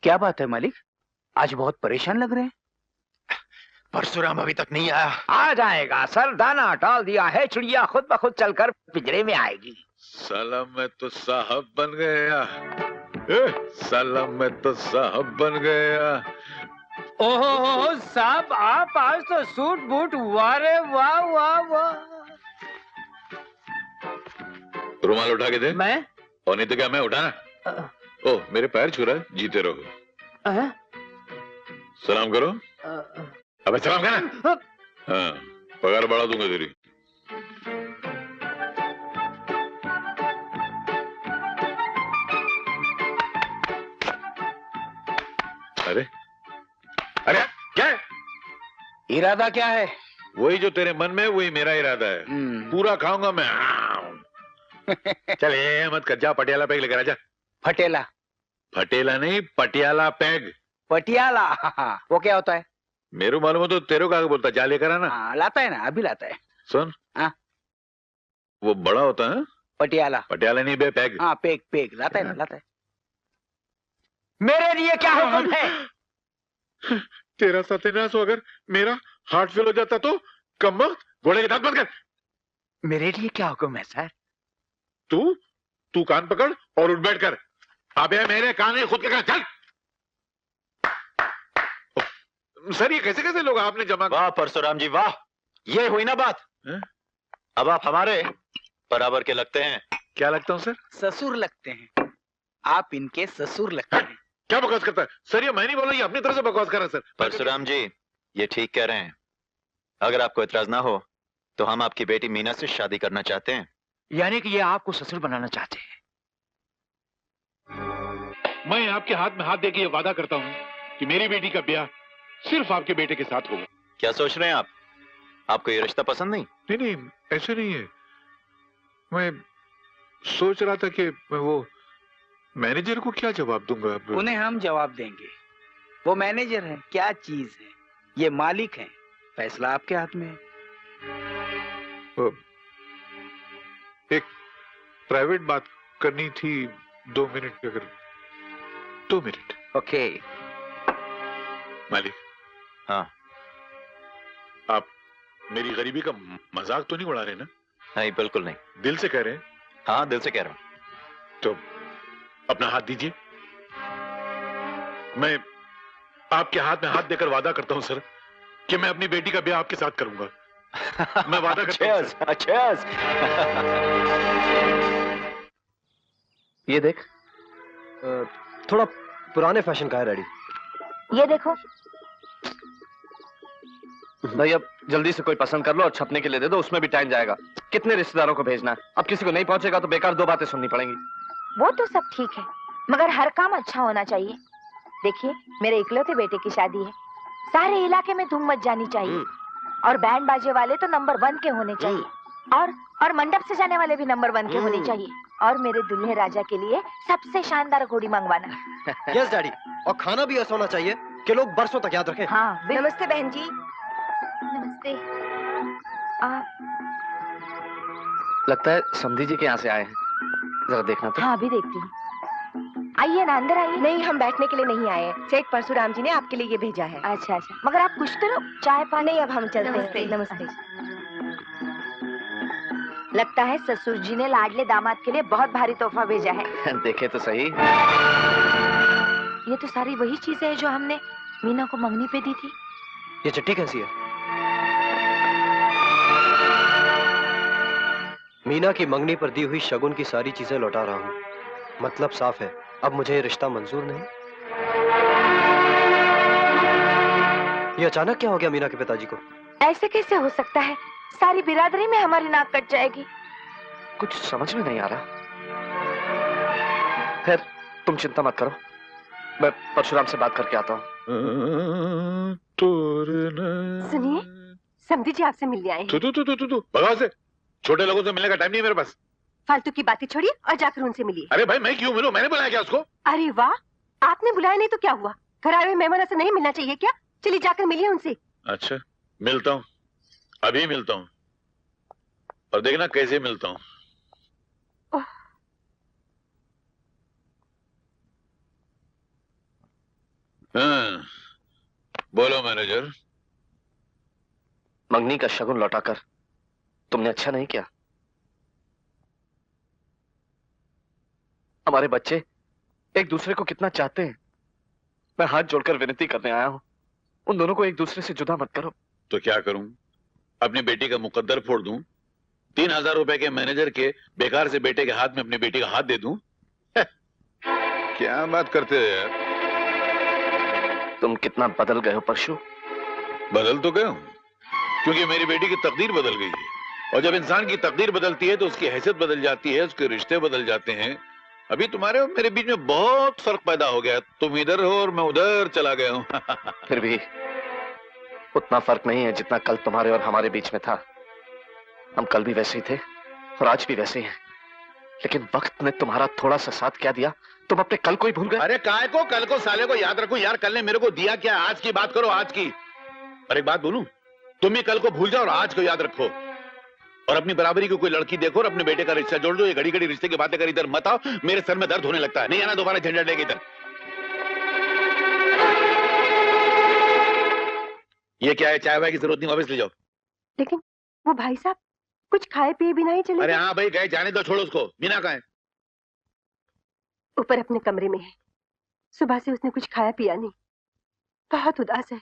क्या बात है मालिक, आज बहुत परेशान लग रहे हैं। परशुराम अभी तक नहीं आया। आ जाएगा सर, दाना डाल दिया है, चिड़िया खुद ब खुद चलकर पिंजरे में आएगी। साला मैं तो साहब बन गया, साला मैं तो साहब बन गया। ओहो साहब, आप आज तो सूट बूट, वाह रे वाह वाह वाह। रुमाल उठा के दे। मैं? और नहीं तो क्या मैं उठाना? ओह मेरे पैर छू रहा है, जीते रहो। सलाम करो। अबे सलाम करना। हाँ, पगार बढ़ा दूंगा तेरी। अरे अरे क्या है? इरादा क्या है? वही जो तेरे मन में, वही मेरा इरादा है। पूरा खाऊंगा मैं। चल ये मत कर, जा पटियाला पैग लेकर आजा। फटेला? फटेला नहीं, पटियाला पैग। पटियाला? वो क्या होता है? मेरे मालूम हो तो तेरे को आगे बोलता, जा लेकर आना। लाता है ना, अभी लाता है। सुन, वो बड़ा होता है। पटियाला? पटियाला नहीं बे, पैग। हाँ पेग, पेग लाता है ना, लाता है। मेरे लिए क्या हुक्म है? तेरा सत्यानाश हो, अगर मेरा हार्ट फेल हो जाता तो? कम वक्त घोड़े के दांत बंद कर। मेरे लिए क्या हुक्म है सर? तू कान पकड़ और उठ बैठ कर। अबे मेरे कान है, खुद के कान। चल सर, ये कैसे कैसे लोग आपने जमा। वाह परशुराम जी वाह, ये हुई ना बात। अब आप हमारे बराबर के लगते हैं। क्या लगता हूँ सर? ससुर लगते हैं। आप इनके ससुर लगते हैं। क्या बकवास करता है सर? ये मैं नहीं बोला, ये अपनी तरफ से बकवास कर रहा है सर। परशुराम जी ये ठीक कह रहे हैं। अगर आपको इतराज ना हो तो हम आपकी बेटी मीना से शादी करना चाहते हैं। यानी कि ये आपको ससुर बनाना चाहते हैं? मैं आपके हाथ में हाथ देके ये वादा करता हूँ कि मेरी बेटी का ब्याह सिर्फ आपके बेटे के साथ होगा। क्या सोच रहे हैं आप? आपको ये रिश्ता पसंद नहीं? नहीं, ऐसे नहीं है। मैं सोच रहा था कि मैं वो मैनेजर को क्या जवाब दूंगा। उन्हें हम जवाब देंगे। वो मैनेजर है, क्या चीज है? ये मालिक है, फैसला आपके हाथ में है। एक प्राइवेट बात करनी थी, 2 मिनट। अगर 2 मिनट। ओके। मालिक। हाँ। आप मेरी गरीबी का मजाक तो नहीं उड़ा रहे ना? नहीं बिल्कुल नहीं। दिल से कह रहे हैं? हाँ दिल से कह रहा हूं। तो अपना हाथ दीजिए। मैं आपके हाथ में हाथ देकर वादा करता हूं सर कि मैं अपनी बेटी का ब्याह आपके साथ करूंगा। मैं वादा करता हूं। cheers। ये देख, थोड़ा पुराने फैशन का है डैडी। ये देखो भाई, अब जल्दी से कोई पसंद कर लो और छपने के लिए दे दो, उसमें भी टाइम जाएगा। कितने रिश्तेदारों को भेजना है? अब किसी को नहीं पहुंचेगा तो बेकार 2 बातें सुननी पड़ेंगी। वो तो सब ठीक है, मगर हर काम अच्छा होना चाहिए। देखिए मेरे इकलौते बेटे की शादी है, सारे इलाके में धूम मच जानी चाहिए। और बैंड बाजे वाले तो नंबर 1 के होने चाहिए। और मंडप से जाने वाले भी नंबर 1 के होने चाहिए। और मेरे दुल्हे राजा के लिए सबसे शानदार घोड़ी मंगवाना। Yes daddy. और खाना भी ऐसा होना चाहिए कि लोग बरसों तक याद रखें। हाँ। नमस्ते बहन जी। नमस्ते। लगता है समधी जी के यहाँ से आए हैं, जरा देखना तो। हाँ अभी देखती हूँ। आइए ना, अंदर आइए। नहीं, हम बैठने के लिए नहीं आए, सेठ परशुराम जी ने आपके लिए ये भेजा है। अच्छा अच्छा, मगर आप कुछ तो लो, चाय पानी। नहीं, अब हम चलते हैं। नमस्ते। लगता है ससुर जी ने लाडले दामाद के लिए बहुत भारी तोहफा भेजा है। देखे तो सही। ये तो सारी वही चीजें हैं जो हमने मीना को मंगनी पे दी थी। ये चिट्ठी कैसी है? मीना की मंगनी पर दी हुई शगुन की सारी चीजें लौटा रहा हूँ। मतलब साफ है, अब मुझे ये रिश्ता मंजूर नहीं। ये अचानक क्या हो गया मीना के पिताजी को? ऐसे कैसे हो सकता है? सारी बिरादरी में हमारी नाक कट जाएगी। कुछ समझ में नहीं आ रहा। खैर तुम चिंता मत करो, मैं परशुराम से बात करके आता हूँ। सुनिए, समधी जी आपसे मिलने आए हैं। तू भगवान से, छोटे लोगों से मिलने का टाइम नहीं है मेरे पास। फालतू की बातें छोड़िए और जाकर उनसे मिलिए। अरे भाई मैं क्यों मिलूं? मैंने बुलाया क्या उसको? अरे वाह, आपने बुलाया नहीं तो क्या हुआ? घर आए हुए मेहमानों से नहीं मिलना चाहिए क्या? चलिए जाकर मिलिए उनसे। अच्छा मिलता हूँ, अभी मिलता हूँ, और देखना कैसे मिलता हूँ। हाँ, बोलो मैनेजर। मंगनी का शगुन लौटाकर तुमने अच्छा नहीं किया। हमारे बच्चे एक दूसरे को कितना चाहते हैं। मैं हाथ जोड़कर विनती करने आया हूं, उन दोनों को एक दूसरे से जुदा मत करो। तो क्या करूं? अपनी बेटी का मुकद्दर फोड़ दूं? 3,000 रुपए के मैनेजर के बेकार से बेटे के हाथ में अपनी बेटी का हाथ दे दूं? क्या बात करते हो यार? तुम कितना बदल गए हो परशु। बदल तो गया हूं, क्योंकि मेरी बेटी की तकदीर बदल गई है। और जब इंसान की तकदीर बदलती है तो उसकी हैसियत बदल जाती है, उसके रिश्ते बदल जाते हैं। अभी तुम्हारे और मेरे बीच में बहुत फर्क पैदा हो गया। तुम इधर हो और मैं उधर चला गया हूं। फिर भी उतना फर्क नहीं है जितना कल तुम्हारे और हमारे बीच में था। हम कल भी वैसे ही थे और आज भी वैसे ही हैं। लेकिन वक्त ने तुम्हारा थोड़ा सा साथ क्या दिया, तुम अपने कल को ही भूल गए। अरे काय को कल को साले को याद रखो यार। कल ने मेरे को दिया क्या? आज की बात करो, आज की। और एक बात बोलूं, तुम ही कल को भूल जाओ और आज को याद रखो। और अपनी बराबरी की कोई लड़की देखो और अपने बेटे का रिश्ता जोड़ दो। ये घड़ी घड़ी रिश्ते की बातें कर इधर मत आओ, मेरे सर में दर्द होने लगता है। नहीं आना दोबारा झंझट लेके इधर। ये क्या है? चाय वाय की जरूरत नहीं, वापस ले जाओ। लेकिन वो भाई साहब कुछ खाए पिए बिना ही चले अरे गए। हाँ भाई, गए, जाने दो, छोड़ो उसको। मीना कहाँ है? ऊपर अपने कमरे में है। सुबह से उसने कुछ खाया पिया नहीं, बहुत उदास है।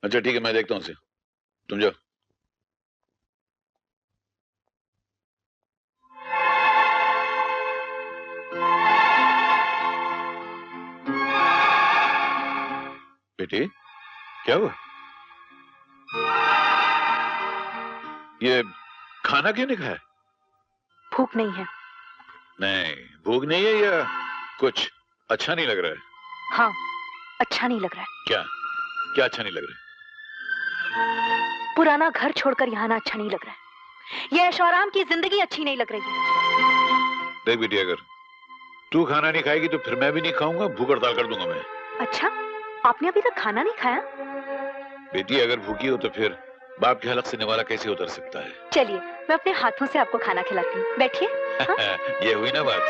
अच्छा ठीक है, मैं देखता हूँ उसे। तुम जाओ। बेटी, क्या हुआ? ये खाना क्यों नहीं खाया? भूख नहीं है। नहीं, भूख नहीं है या कुछ अच्छा नहीं लग रहा है? हाँ, अच्छा नहीं लग रहा है। क्या क्या अच्छा नहीं लग रहा है? पुराना घर छोड़कर यहाँ आना अच्छा नहीं लग रहा है। ये ऐशो आराम की जिंदगी अच्छी नहीं लग रही है। देख बेटी, अगर तू खाना नहीं खाएगी तो फिर मैं भी नहीं खाऊंगा। भूख हड़ताल कर दूंगा मैं। अच्छा, आपने अभी तक खाना नहीं खाया? बेटी, अगर भूखी हो तो फिर बाप के हलक से निवाला कैसे उतर सकता है? चलिए, मैं अपने हाथों से आपको खाना खिलाती हूँ। बैठिए। हाँ? ये हुई ना बात।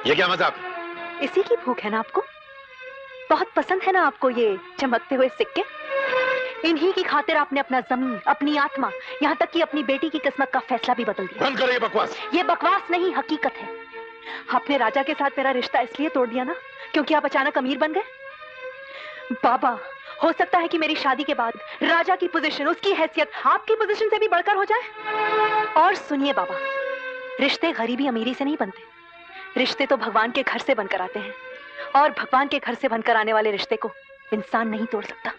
ये क्या मजाक? इसी की भूख है ना आपको? बहुत पसंद है ना आपको ये चमकते हुए सिक्के? इन्हीं की खातिर आपने अपना जमीन, अपनी आत्मा, यहाँ तक कि अपनी बेटी की किस्मत का फैसला भी बदल दिया। बंद करो ये बकवास। ये बकवास नहीं, हकीकत है। आपने राजा के साथ मेरा रिश्ता इसलिए तोड़ दिया ना क्योंकि आप अचानक अमीर बन गए। बाबा, हो सकता है कि मेरी शादी के बाद राजा की पोजीशन, उसकी हैसियत आपकी पोजीशन से भी बढ़कर हो जाए। और सुनिए बाबा, रिश्ते गरीबी अमीरी से नहीं बनते। रिश्ते तो भगवान के घर से बनकर आते हैं, और भगवान के घर से बनकर आने वाले रिश्ते को इंसान नहीं तोड़ सकता।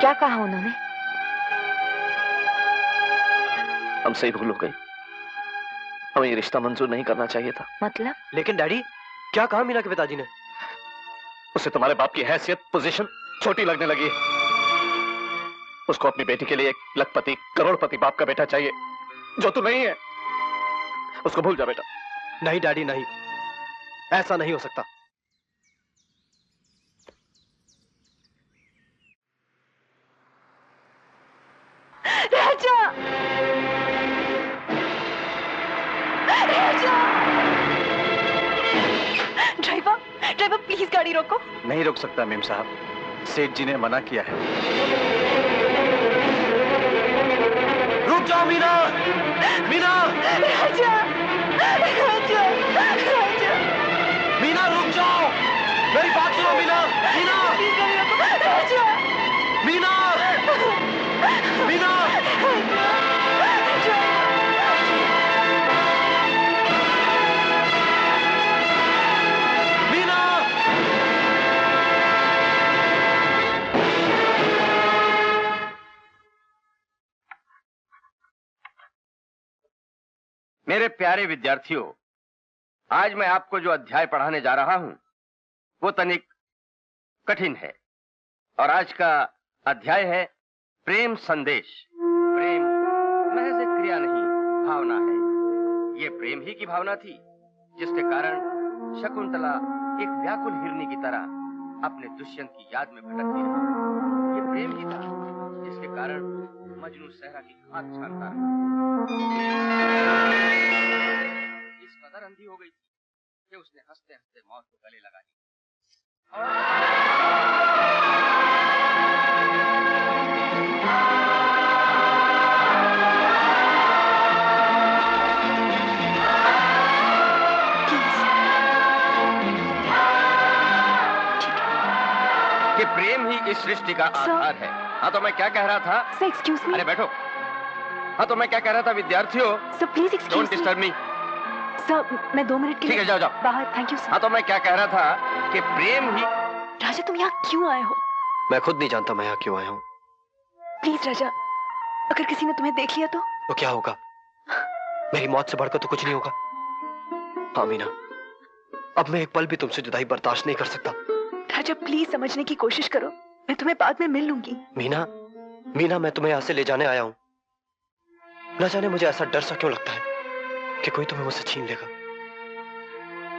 क्या कहा उन्होंने? हमसे ही भूल हो गई। हमें ये रिश्ता मंजूर नहीं करना चाहिए था। मतलब? लेकिन डैडी, क्या कहा मीना के पिताजी ने? उसे तुम्हारे बाप की हैसियत, पोजीशन छोटी लगने लगी है। उसको अपनी बेटी के लिए एक लखपति, करोड़पति बाप का बेटा चाहिए, जो तू नहीं है। उसको भूल जा बेटा। नहीं डैडी, नहीं, ऐसा नहीं हो सकता। राजा! राजा! ड्राइवर, ड्राइवर प्लीज गाड़ी रोको। नहीं रोक सकता मेम साहब, सेठ जी ने मना किया है। रुक जाओ मीना! मीना! राजा! राजा! राजा! मीना रुक जाओ! मेरी बात सुनो मीना! मीना! प्लीज गाड़ी रोको। राजा! मीना! मीना! मीना! मेरे प्यारे विद्यार्थियों, आज मैं आपको जो अध्याय पढ़ाने जा रहा हूं वो तनिक कठिन है। और आज का अध्याय है प्रेम संदेश। प्रेम महज एक क्रिया नहीं, भावना है। ये प्रेम ही की भावना थी जिसके कारण शकुंतला एक व्याकुल हिरनी की तरह अपने दुष्यंत की याद में भटकती रही। ये प्रेम ही था जिसके कारण मजनू सहरा की खाक छानता रहा। इस कदर अंधी हो गई थी कि उसने हंसते हंसते मौत को गले लगा दिया। कि प्रेम ही इस सृष्टि का आधार है। हाँ तो मैं क्या कह रहा था? Excuse me. अरे बैठो। हाँ तो मैं क्या कह रहा था विद्यार्थियों? Sir please excuse don't disturb me. Sir मैं 2 मिनट के लिए ठीक है, जाओ जाओ बाहर। Thank you sir. हाँ तो मैं क्या कह रहा था कि प्रेम ही। राजा तुम यहाँ क्यों आए हो? मैं खुद नहीं जानता मैं यहाँ क्यों आया हूँ। प्लीज राजा, अगर किसी ने तुम्हें देख लिया तो क्या होगा? मेरी मौत से बढ़कर तो कुछ नहीं होगा। हाँ मीना, अब मैं एक पल भी तुमसे जुदाई बर्दाश्त नहीं कर सकता। राजा प्लीज समझने की कोशिश करो, मैं तुम्हें बाद में मिल लूंगी। मीना, मीना मैं तुम्हें यहाँ से ले जाने आया हूँ। न जाने मुझे ऐसा डर सा क्यों लगता है कि कोई तुम्हें मुझसे छीन लेगा।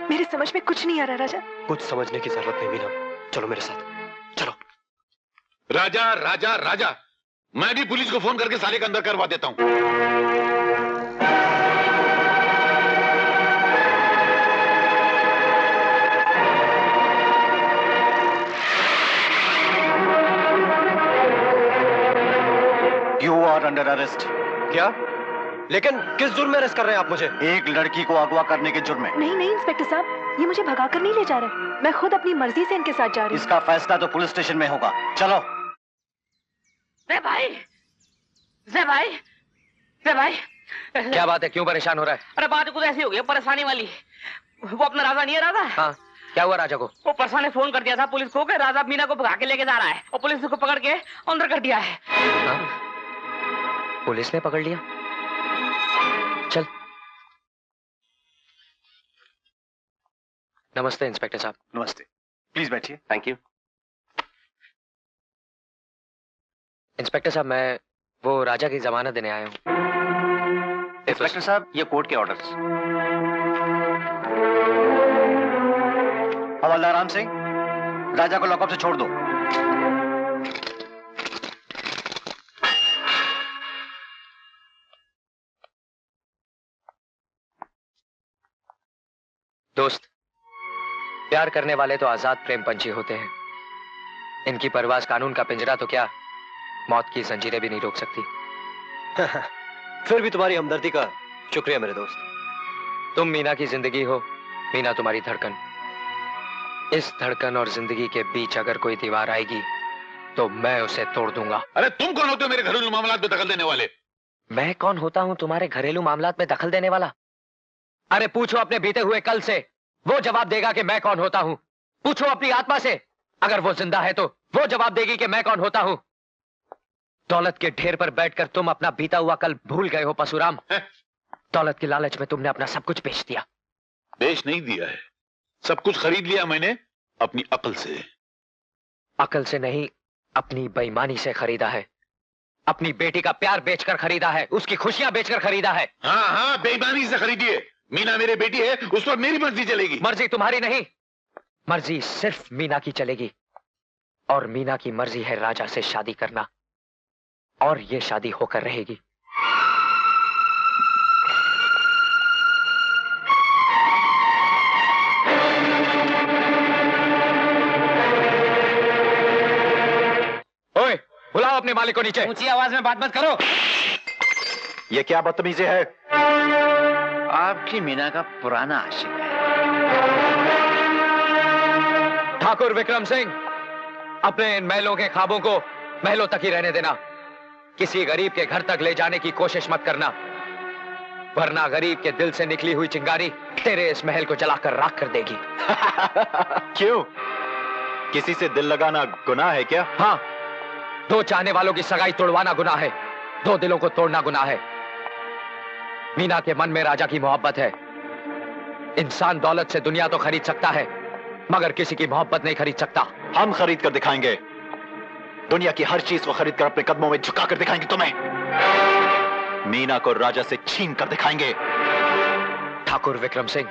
मेरे समझ में कुछ नहीं आ रहा राजा। कुछ समझने की जरूरत नहीं मीना, चलो मेरे साथ चलो। राजा राजा राजा, मैं भी पुलिस को फोन करके साले का अंदर करवा देता हूँ। You are under arrest. क्या? लेकिन किस जुर्म में अरेस्ट कर रहे हैं आप मुझे? एक लड़की को अगवा करने के जुर्म में। नहीं नहीं इंस्पेक्टर साहब, ये मुझे भगा कर नहीं ले जा रहे। मैं खुद अपनी मर्जी से इनके साथ जा रही हूँ। इसका फैसला तो पुलिस स्टेशन में होगा। चलो। जय भाई, जय भाई, जय भाई। क्या बात है, क्यों परेशान हो रहा है? अरे बात कुछ ऐसी हो गई, परेशानी वाली। वो अपना राजा नहीं है राजा? हाँ, क्या हुआ राजा को? वो परसा ने फोन कर दिया था पुलिस को कि राजा मीना को भगा के लेके जा रहा है, और पुलिस ने उसको पकड़ के अंदर कर दिया है। हाँ? पुलिस ने पकड़ लिया? चल। नमस्ते इंस्पेक्टर साहब। नमस्ते, प्लीज बैठिए। Thank you. इंस्पेक्टर साहब, मैं वो राजा की जमानत देने आया हूँ। इंस्पेक्टर साहब, ये कोर्ट के ऑर्डर्स। हवलदार राम सिंह, राजा को लॉकअप से छोड़ दो। दोस्त, प्यार करने वाले तो आजाद प्रेम पंछी होते हैं। इनकी परवाज कानून का पिंजरा तो क्या, मौत की जंजीरें भी नहीं रोक सकती। फिर भी तुम्हारी हमदर्दी का शुक्रिया मेरे दोस्त। तुम मीना की जिंदगी हो, मीना तुम्हारी धड़कन। इस धड़कन और जिंदगी के बीच अगर कोई दीवार आएगी तो मैं उसे तोड़ दूंगा। अरे तुम कौन होते हो मेरे घरेलू मामलात में दखल देने वाले? मैं कौन होता हूं तुम्हारे घरेलू मामलात में दखल देने वाला? अरे पूछो अपने बीते हुए कल से, वो जवाब देगा कि मैं कौन होता हूं। पूछो अपनी आत्मा से, अगर वो जिंदा है तो वो जवाब देगी कि मैं कौन होता हूं। दौलत के ढेर पर बैठकर तुम अपना बीता हुआ कल भूल गए हो परशुराम। दौलत के लालच में तुमने अपना सब कुछ बेच दिया। बेच नहीं दिया है, सब कुछ खरीद लिया मैंने अपनी अकल से। अकल से नहीं, अपनी बेईमानी से खरीदा है। अपनी बेटी का प्यार बेचकर खरीदा है, उसकी खुशियां बेचकर खरीदा है। हाँ हाँ, बेईमानी से खरीदिए। मीना मेरी बेटी है, उस पर मेरी मर्जी चलेगी। मर्जी तुम्हारी नहीं, मर्जी सिर्फ मीना की चलेगी। और मीना की मर्जी है राजा से शादी करना, और ये शादी होकर रहेगी। ओए, बुलाओ अपने मालिक को नीचे। ऊंची आवाज में बात मत करो। ये क्या बदतमीजी है? आपकी मीना का पुराना आशिक है। ठाकुर विक्रम सिंह, अपने इन महलों के ख्वाबों को महलों तक ही रहने देना। किसी गरीब के घर तक ले जाने की कोशिश मत करना, वरना गरीब के दिल से निकली हुई चिंगारी तेरे इस महल को जलाकर राख कर देगी। क्यों? किसी से दिल लगाना गुनाह है क्या? हाँ, दो चाहने वालों की सगाई तोड़वाना गुनाह है, दो दिलों को तोड़ना गुनाह है। मीना के मन में राजा की मोहब्बत है। इंसान दौलत से दुनिया तो खरीद सकता है, मगर किसी की मोहब्बत नहीं खरीद सकता। हम खरीद कर दिखाएंगे। दुनिया की हर चीज को खरीद कर अपने कदमों में झुका कर दिखाएंगे तुम्हें। मीना को राजा से छीन कर दिखाएंगे। ठाकुर विक्रम सिंह,